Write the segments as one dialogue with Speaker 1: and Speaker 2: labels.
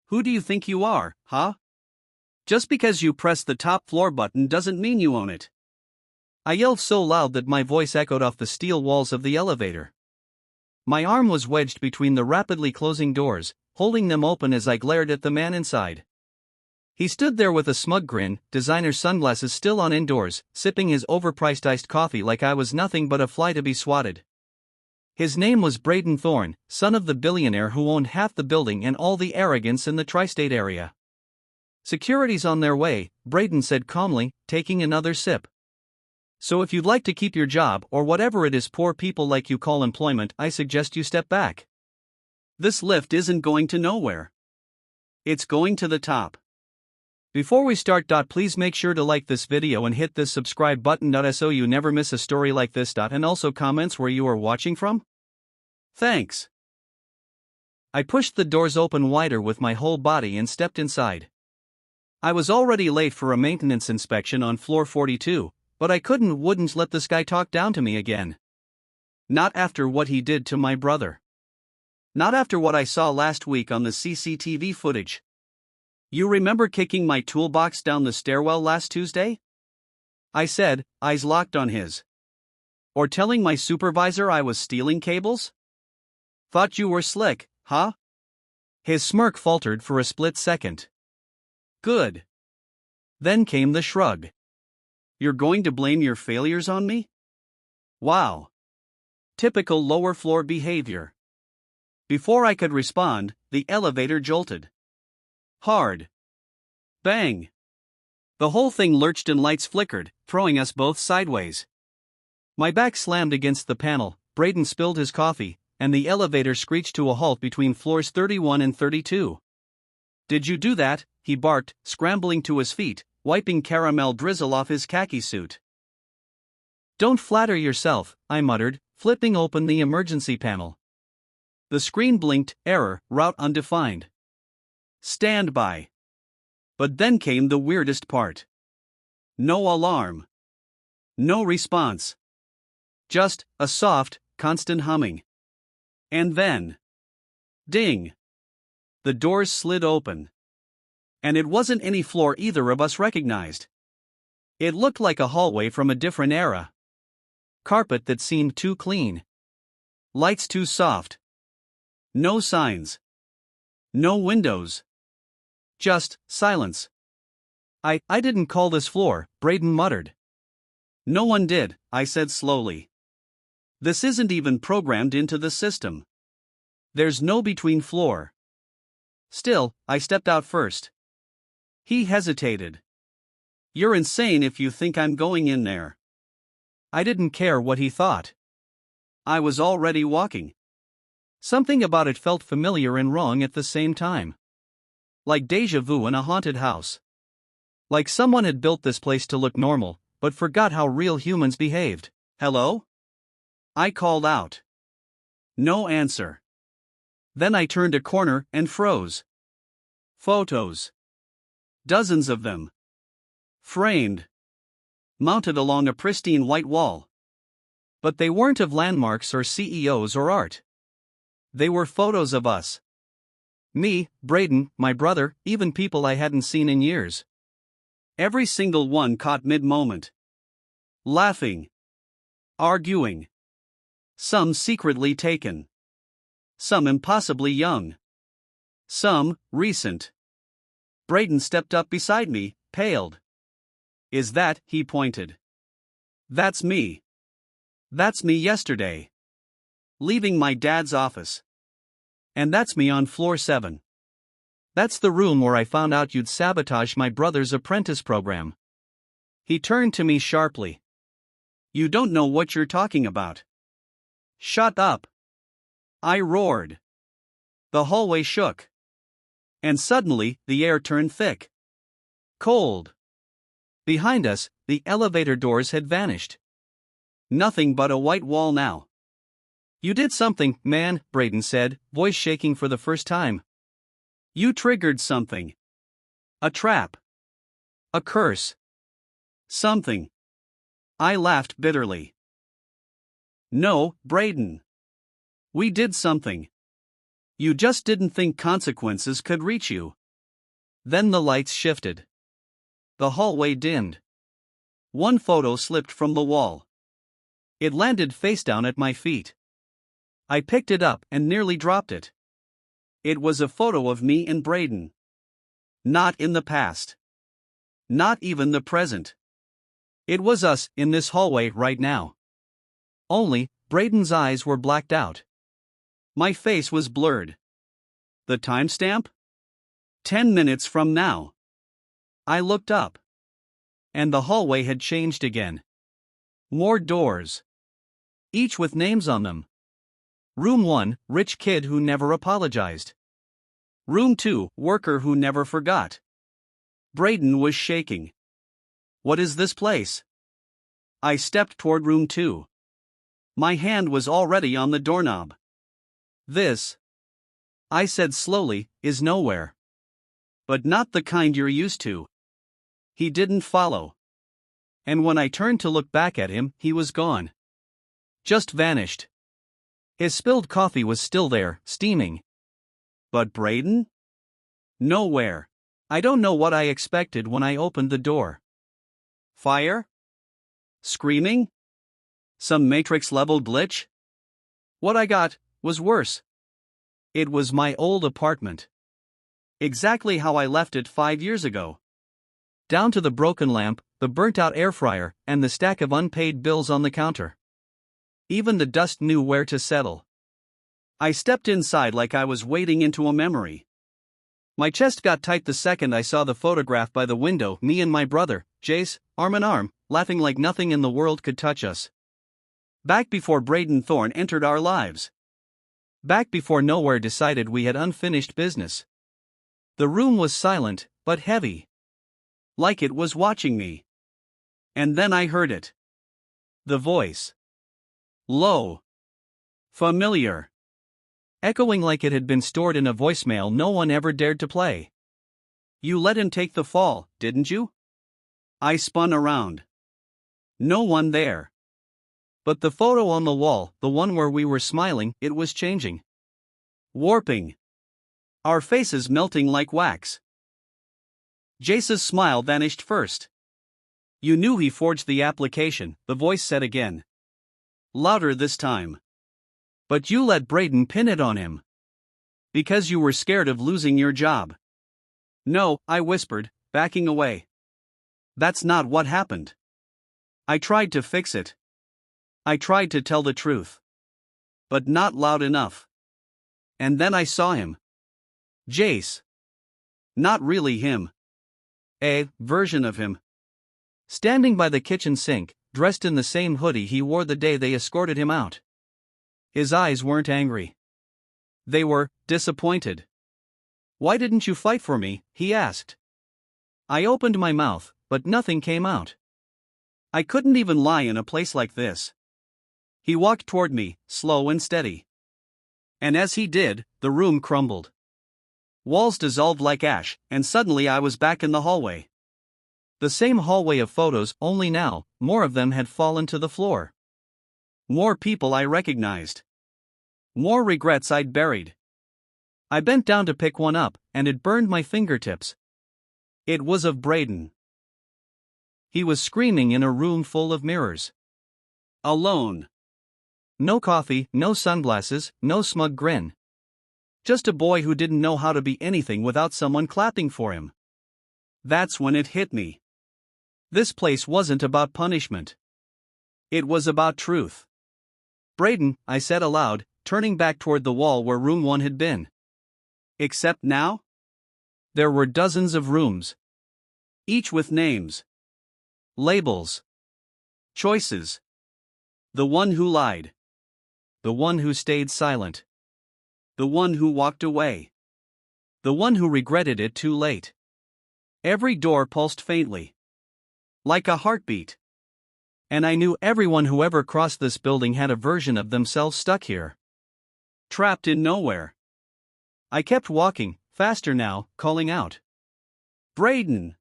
Speaker 1: Who do you think you are, huh? Just because you pressed the top floor button doesn't mean you own it. I yelled so loud that my voice echoed off the steel walls of the elevator. My arm was wedged between the rapidly closing doors, holding them open as I glared at the man inside. He stood there with a smug grin, designer sunglasses still on indoors, sipping his overpriced iced coffee like I was nothing but a fly to be swatted. His name was Braden Thorne, son of the billionaire who owned half the building and all the arrogance in the tri-state area. Security's on their way, Braden said calmly, taking another sip. So if you'd like to keep your job or whatever it is poor people like you call employment, I suggest you step back. This lift isn't going to nowhere. It's going to the top. Before we start, please make sure to like this video and hit this subscribe button so you never miss a story like this. And also comments where you are watching from. Thanks. I pushed the doors open wider with my whole body and stepped inside. I was already late for a maintenance inspection on floor 42, but I wouldn't let this guy talk down to me again. Not after what he did to my brother. Not after what I saw last week on the CCTV footage. You remember kicking my toolbox down the stairwell last Tuesday? I said, eyes locked on his. Or telling my supervisor I was stealing cables? Thought you were slick, huh? His smirk faltered for a split second. Good. Then came the shrug. You're going to blame your failures on me? Wow. Typical lower floor behavior. Before I could respond, the elevator jolted. Hard. Bang. The whole thing lurched and lights flickered, throwing us both sideways. My back slammed against the panel, Braden spilled his coffee, and the elevator screeched to a halt between floors 31 and 32. Did you do that? He barked, scrambling to his feet, wiping caramel drizzle off his khaki suit. Don't flatter yourself, I muttered, flipping open the emergency panel. The screen blinked, error, route undefined. Stand by. But then came the weirdest part. No alarm. No response. Just a soft, constant humming. And then. Ding. The doors slid open. And it wasn't any floor either of us recognized. It looked like a hallway from a different era. Carpet that seemed too clean. Lights too soft. No signs. No windows. Just silence. I didn't call this floor, Braden muttered. No one did, I said slowly. This isn't even programmed into the system. There's no between floor. Still, I stepped out first. He hesitated. You're insane if you think I'm going in there. I didn't care what he thought. I was already walking. Something about it felt familiar and wrong at the same time. Like déjà vu in a haunted house. Like someone had built this place to look normal, but forgot how real humans behaved. Hello? I called out. No answer. Then I turned a corner and froze. Photos. Dozens of them. Framed. Mounted along a pristine white wall. But they weren't of landmarks or CEOs or art. They were photos of us. Me, Braden, my brother, even people I hadn't seen in years. Every single one caught mid-moment. Laughing. Arguing. Some secretly taken. Some impossibly young. Some recent. Braden stepped up beside me, paled. Is that, he pointed. That's me. That's me yesterday. Leaving my dad's office. And that's me on floor 7. That's the room where I found out you'd sabotage my brother's apprentice program. He turned to me sharply. You don't know what you're talking about. Shut up. I roared. The hallway shook. And suddenly, the air turned thick. Cold. Behind us, the elevator doors had vanished. Nothing but a white wall now. You did something, man, Braden said, voice shaking for the first time. You triggered something. A trap. A curse. Something. I laughed bitterly. No, Braden. We did something. You just didn't think consequences could reach you. Then the lights shifted. The hallway dimmed. One photo slipped from the wall. It landed face down at my feet. I picked it up and nearly dropped it. It was a photo of me and Braden. Not in the past. Not even the present. It was us in this hallway right now. Only, Braden's eyes were blacked out. My face was blurred. The timestamp? 10 minutes from now. I looked up. And the hallway had changed again. More doors. Each with names on them. Room 1, rich kid who never apologized. Room 2, worker who never forgot. Braden was shaking. What is this place? I stepped toward room 2. My hand was already on the doorknob. This, I said slowly, is nowhere. But not the kind you're used to. He didn't follow. And when I turned to look back at him, he was gone. Just vanished. His spilled coffee was still there, steaming. But Braden? Nowhere. I don't know what I expected when I opened the door. Fire? Screaming? Some Matrix-level glitch? What I got was worse. It was my old apartment. Exactly how I left it 5 years ago. Down to the broken lamp, the burnt-out air fryer, and the stack of unpaid bills on the counter. Even the dust knew where to settle. I stepped inside like I was wading into a memory. My chest got tight the second I saw the photograph by the window, me and my brother, Jace, arm in arm, laughing like nothing in the world could touch us. Back before Braden Thorne entered our lives. Back before Nowhere decided we had unfinished business. The room was silent, but heavy. Like it was watching me. And then I heard it. The voice. Low. Familiar. Echoing like it had been stored in a voicemail no one ever dared to play. You let him take the fall, didn't you? I spun around. No one there. But the photo on the wall, the one where we were smiling, it was changing. Warping. Our faces melting like wax. Jace's smile vanished first. You knew he forged the application, the voice said again. Louder this time. But you let Braden pin it on him. Because you were scared of losing your job. No, I whispered, backing away. That's not what happened. I tried to fix it. I tried to tell the truth. But not loud enough. And then I saw him. Jace. Not really him. A version of him. Standing by the kitchen sink, dressed in the same hoodie he wore the day they escorted him out. His eyes weren't angry. They were disappointed. Why didn't you fight for me? He asked. I opened my mouth, but nothing came out. I couldn't even lie in a place like this. He walked toward me, slow and steady. And as he did, the room crumbled. Walls dissolved like ash, and suddenly I was back in the hallway. The same hallway of photos, only now, more of them had fallen to the floor. More people I recognized. More regrets I'd buried. I bent down to pick one up, and it burned my fingertips. It was of Braden. He was screaming in a room full of mirrors. Alone. No coffee, no sunglasses, no smug grin. Just a boy who didn't know how to be anything without someone clapping for him. That's when it hit me. This place wasn't about punishment. It was about truth. Braden, I said aloud, turning back toward the wall where room 1 had been. Except now? There were dozens of rooms. Each with names. Labels. Choices. The one who lied. The one who stayed silent. The one who walked away. The one who regretted it too late. Every door pulsed faintly. Like a heartbeat. And I knew everyone who ever crossed this building had a version of themselves stuck here. Trapped in nowhere. I kept walking, faster now, calling out. Braden!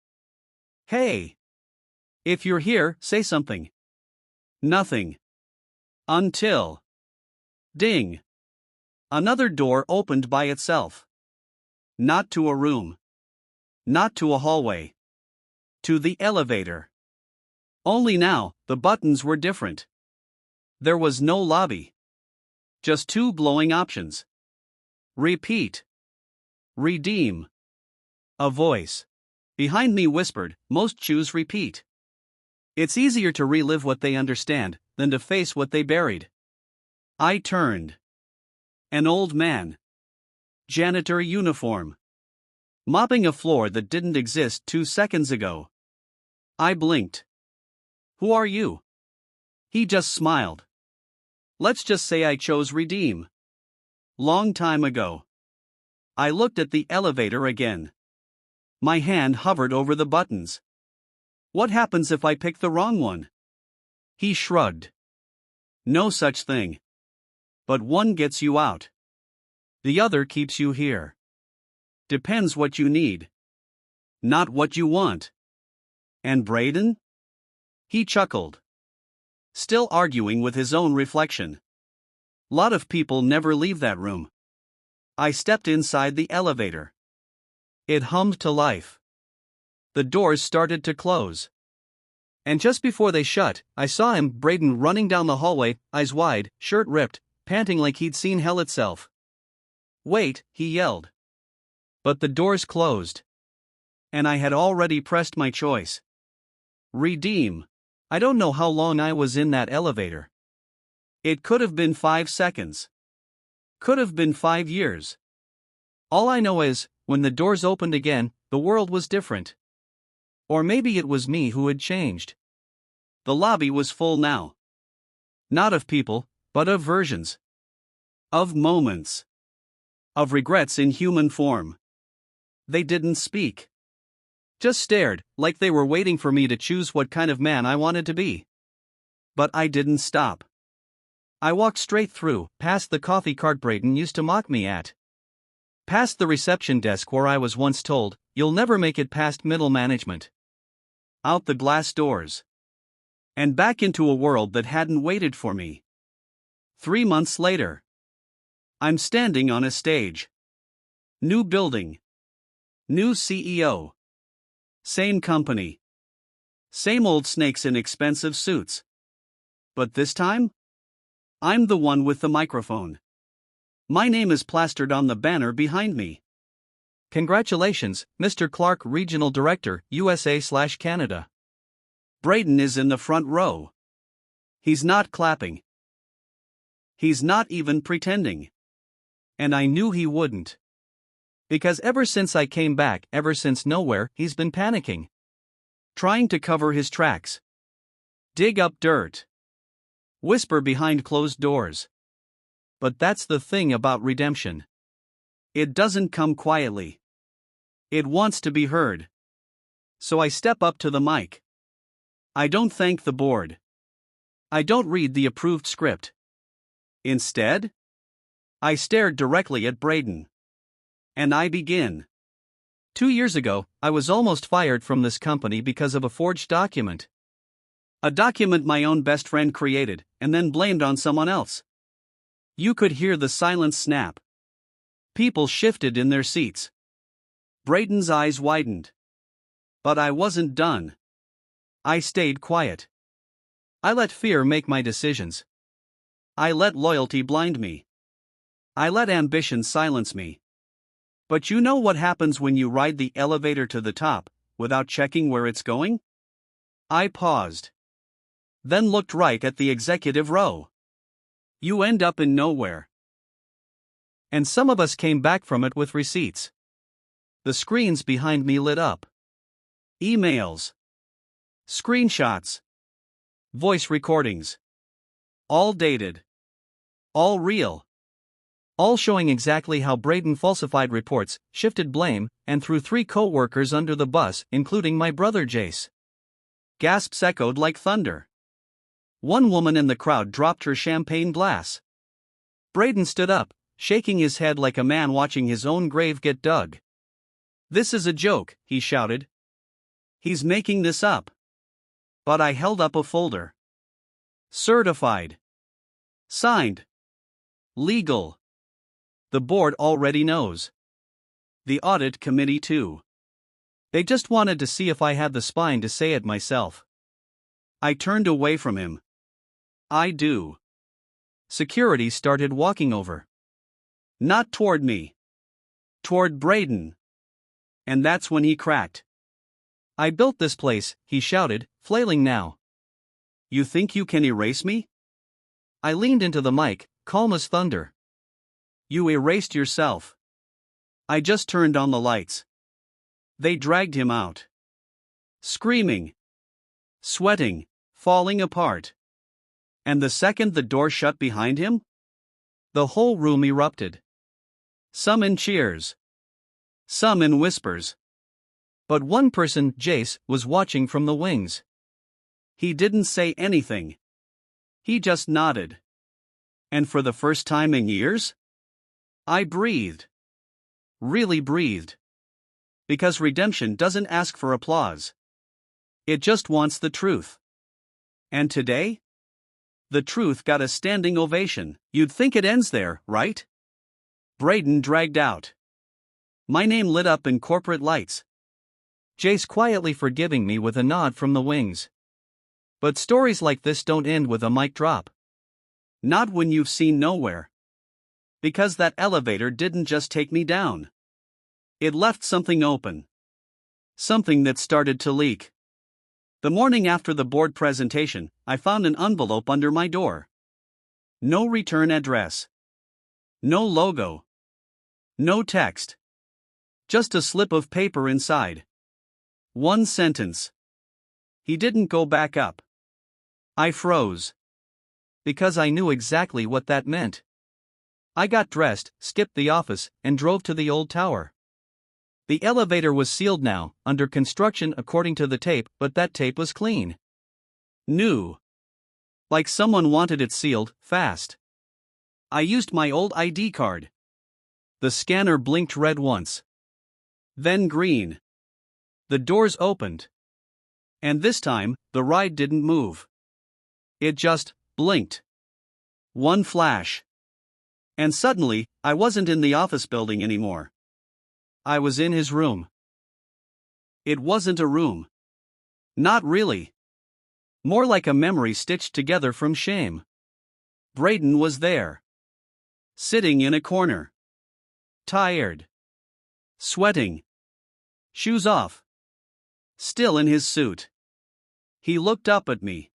Speaker 1: Hey! If you're here, say something. Nothing. Until. Ding. Another door opened by itself. Not to a room. Not to a hallway. To the elevator. Only now, the buttons were different. There was no lobby. Just two glowing options. Repeat. Redeem. A voice behind me whispered, "Most choose repeat. It's easier to relive what they understand than to face what they buried." I turned. An old man. Janitor uniform. Mopping a floor that didn't exist 2 seconds ago. I blinked. "Who are you?" He just smiled. "Let's just say I chose redeem. Long time ago." I looked at the elevator again. My hand hovered over the buttons. What happens if I pick the wrong one? He shrugged. "No such thing. But one gets you out. The other keeps you here. Depends what you need. Not what you want." "And Braden?" He chuckled. Still arguing with his own reflection. "Lot of people never leave that room." I stepped inside the elevator. It hummed to life. The doors started to close. And just before they shut, I saw him, Braden, running down the hallway, eyes wide, shirt ripped, panting like he'd seen hell itself. "Wait," he yelled. But the doors closed. And I had already pressed my choice. Redeem. I don't know how long I was in that elevator. It could have been 5 seconds. Could have been 5 years. All I know is, when the doors opened again, the world was different. Or maybe it was me who had changed. The lobby was full now. Not of people, but of versions. Of moments. Of regrets in human form. They didn't speak. Just stared, like they were waiting for me to choose what kind of man I wanted to be. But I didn't stop. I walked straight through, past the coffee cart Braden used to mock me at. Past the reception desk where I was once told, "You'll never make it past middle management." Out the glass doors. And back into a world that hadn't waited for me. 3 months later. I'm standing on a stage. New building. New CEO. Same company. Same old snakes in expensive suits. But this time? I'm the one with the microphone. My name is plastered on the banner behind me. "Congratulations, Mr. Clark, Regional Director, USA/Canada. Braden is in the front row. He's not clapping. He's not even pretending. And I knew he wouldn't. Because ever since I came back, ever since nowhere, he's been panicking. Trying to cover his tracks. Dig up dirt. Whisper behind closed doors. But that's the thing about redemption. It doesn't come quietly. It wants to be heard. So I step up to the mic. I don't thank the board. I don't read the approved script. Instead, I stare directly at Braden. And I begin. 2 years ago, I was almost fired from this company because of a forged document. A document my own best friend created, and then blamed on someone else. You could hear the silence snap. People shifted in their seats. Braden's eyes widened. But I wasn't done. I stayed quiet. I let fear make my decisions. I let loyalty blind me. I let ambition silence me. But you know what happens when you ride the elevator to the top, without checking where it's going? I paused. Then looked right at the executive row. You end up in nowhere. And some of us came back from it with receipts. The screens behind me lit up. Emails. Screenshots. Voice recordings. All dated. All real. All showing exactly how Braden falsified reports, shifted blame, and threw 3 co-workers under the bus, including my brother Jace. Gasps echoed like thunder. One woman in the crowd dropped her champagne glass. Braden stood up, shaking his head like a man watching his own grave get dug. "This is a joke," he shouted. "He's making this up." But I held up a folder. Certified. Signed. Legal. The board already knows. The audit committee too. They just wanted to see if I had the spine to say it myself. I turned away from him. I do. Security started walking over. Not toward me. Toward Braden. And that's when he cracked. I built this place, he shouted, flailing now. You think you can erase me? I leaned into the mic, calm as thunder. You erased yourself. I just turned on the lights. They dragged him out. Screaming. Sweating, falling apart. And the second the door shut behind him, the whole room erupted. Some in cheers. Some in whispers. But one person, Jace, was watching from the wings. He didn't say anything. He just nodded. And for the first time in years, I breathed. Really breathed. Because redemption doesn't ask for applause. It just wants the truth. And today? The truth got a standing ovation. You'd think it ends there, right? Braden dragged out. My name lit up in corporate lights. Jace quietly forgiving me with a nod from the wings. But stories like this don't end with a mic drop. Not when you've seen nowhere. Because that elevator didn't just take me down. It left something open. Something that started to leak. The morning after the board presentation, I found an envelope under my door. No return address. No logo. No text. Just a slip of paper inside. One sentence. He didn't go back up. I froze. Because I knew exactly what that meant. I got dressed, skipped the office, and drove to the old tower. The elevator was sealed now, under construction according to the tape, but that tape was clean. New. Like someone wanted it sealed, fast. I used my old ID card. The scanner blinked red once. Then green. The doors opened. And this time, the ride didn't move. It just blinked. One flash. And suddenly, I wasn't in the office building anymore. I was in his room. It wasn't a room. Not really. More like a memory stitched together from shame. Braden was there. Sitting in a corner. Tired. Sweating. Shoes off. Still in his suit. He looked up at me.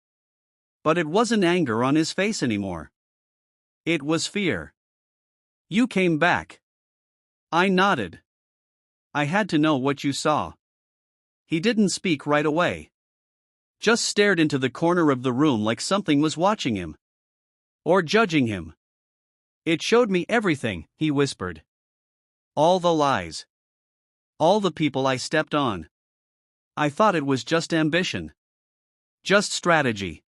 Speaker 1: But it wasn't anger on his face anymore. It was fear. You came back. I nodded. I had to know what you saw. He didn't speak right away. Just stared into the corner of the room like something was watching him. Or judging him. It showed me everything, he whispered. All the lies. All the people I stepped on. I thought it was just ambition. Just strategy.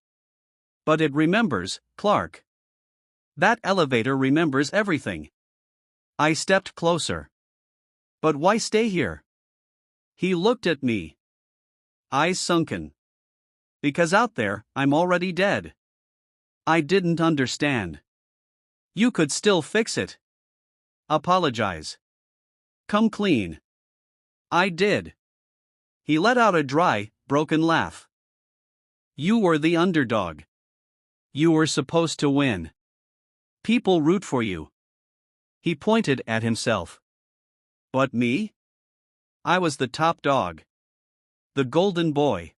Speaker 1: But it remembers, Clark. That elevator remembers everything. I stepped closer. But why stay here? He looked at me. Eyes sunken. Because out there, I'm already dead. I didn't understand. You could still fix it. Apologize. Come clean. I did. He let out a dry, broken laugh. You were the underdog. You were supposed to win. People root for you. He pointed at himself. But me? I was the top dog. The golden boy.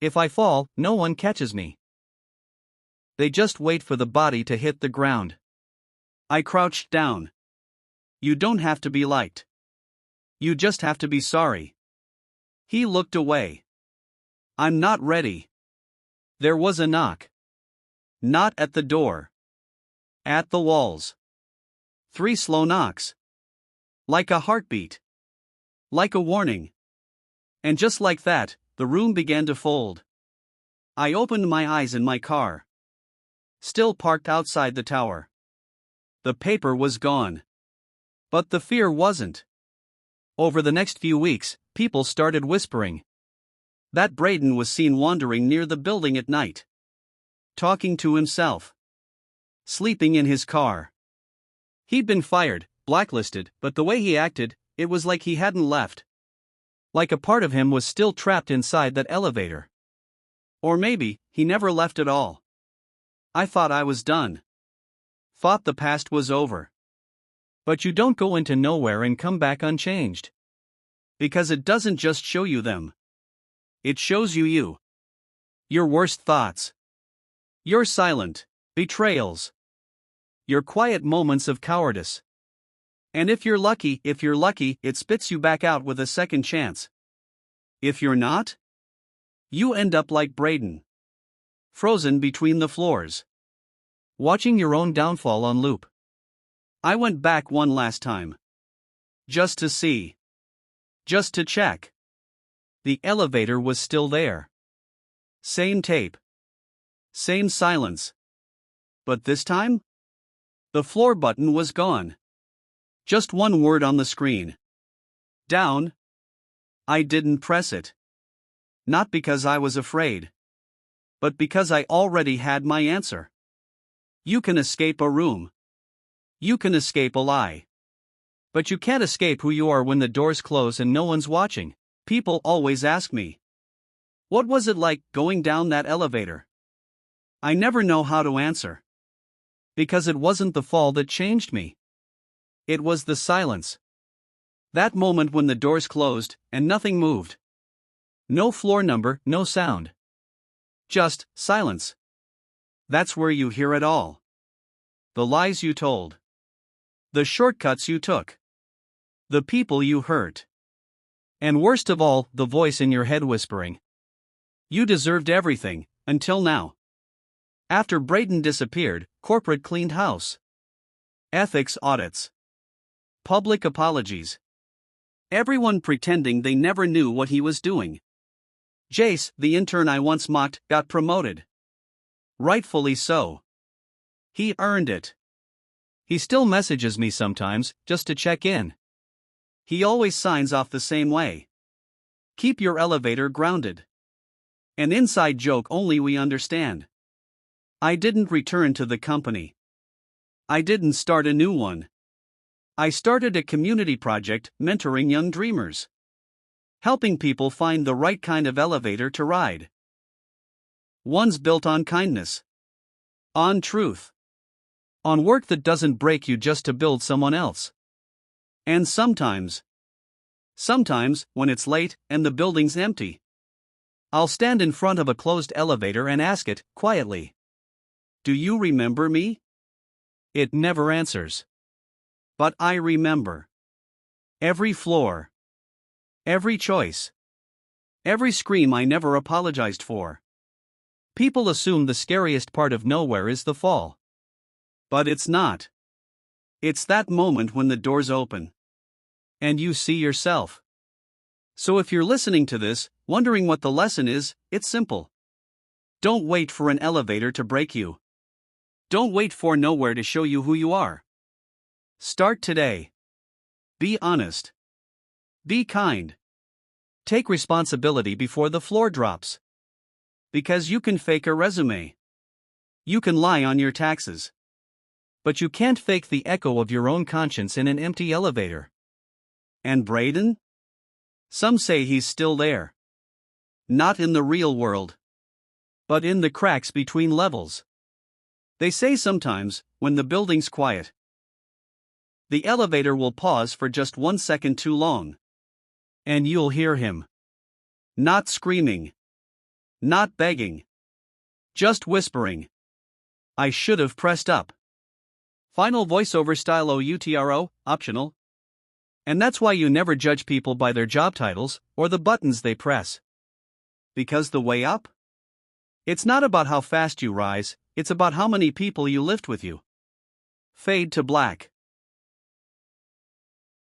Speaker 1: If I fall, no one catches me. They just wait for the body to hit the ground. I crouched down. You don't have to be liked. You just have to be sorry. He looked away. I'm not ready. There was a knock. Not at the door. At the walls. 3 slow knocks. Like a heartbeat. Like a warning. And just like that, the room began to fold. I opened my eyes in my car. Still parked outside the tower. The paper was gone. But the fear wasn't. Over the next few weeks, people started whispering. That Braden was seen wandering near the building at night. Talking to himself. Sleeping in his car. He'd been fired, blacklisted, but the way he acted, it was like he hadn't left. Like a part of him was still trapped inside that elevator. Or maybe, he never left at all. I thought I was done. Thought the past was over. But you don't go into nowhere and come back unchanged. Because it doesn't just show you them. It shows you you. Your worst thoughts. Your silent betrayals. Your quiet moments of cowardice. And if you're lucky, it spits you back out with a second chance. If you're not, you end up like Braden. Frozen between the floors. Watching your own downfall on loop. I went back one last time. Just to see. Just to check. The elevator was still there. Same tape. Same silence. But this time? The floor button was gone. Just one word on the screen. Down. I didn't press it. Not because I was afraid. But because I already had my answer. You can escape a room. You can escape a lie. But you can't escape who you are when the doors close and no one's watching. People always ask me, what was it like going down that elevator? I never know how to answer. Because it wasn't the fall that changed me. It was the silence. That moment when the doors closed and nothing moved. No floor number, no sound. Just silence. That's where you hear it all. The lies you told. The shortcuts you took. The people you hurt. And worst of all, the voice in your head whispering. You deserved everything, until now. After Braden disappeared, corporate cleaned house. Ethics audits. Public apologies. Everyone pretending they never knew what he was doing. Jace, the intern I once mocked, got promoted. Rightfully so. He earned it. He still messages me sometimes, just to check in. He always signs off the same way. Keep your elevator grounded. An inside joke only we understand. I didn't return to the company. I didn't start a new one. I started a community project mentoring young dreamers. Helping people find the right kind of elevator to ride. One's built on kindness. On truth. On work that doesn't break you just to build someone else. And sometimes, when it's late and the building's empty, I'll stand in front of a closed elevator and ask it, quietly. Do you remember me? It never answers. But I remember. Every floor. Every choice. Every scream I never apologized for. People assume the scariest part of nowhere is the fall. But it's not. It's that moment when the doors open. And you see yourself. So if you're listening to this, wondering what the lesson is, it's simple. Don't wait for an elevator to break you. Don't wait for nowhere to show you who you are. Start today. Be honest. Be kind. Take responsibility before the floor drops. Because you can fake a resume. You can lie on your taxes. But you can't fake the echo of your own conscience in an empty elevator. And Braden? Some say he's still there. Not in the real world. But in the cracks between levels. They say sometimes, when the building's quiet, the elevator will pause for just 1 second too long. And you'll hear him. Not screaming. Not begging. Just whispering. I should have pressed up. Final voiceover style OUTRO, optional. And that's why you never judge people by their job titles, or the buttons they press. Because the way up? It's not about how fast you rise, it's about how many people you lift with you. Fade to black.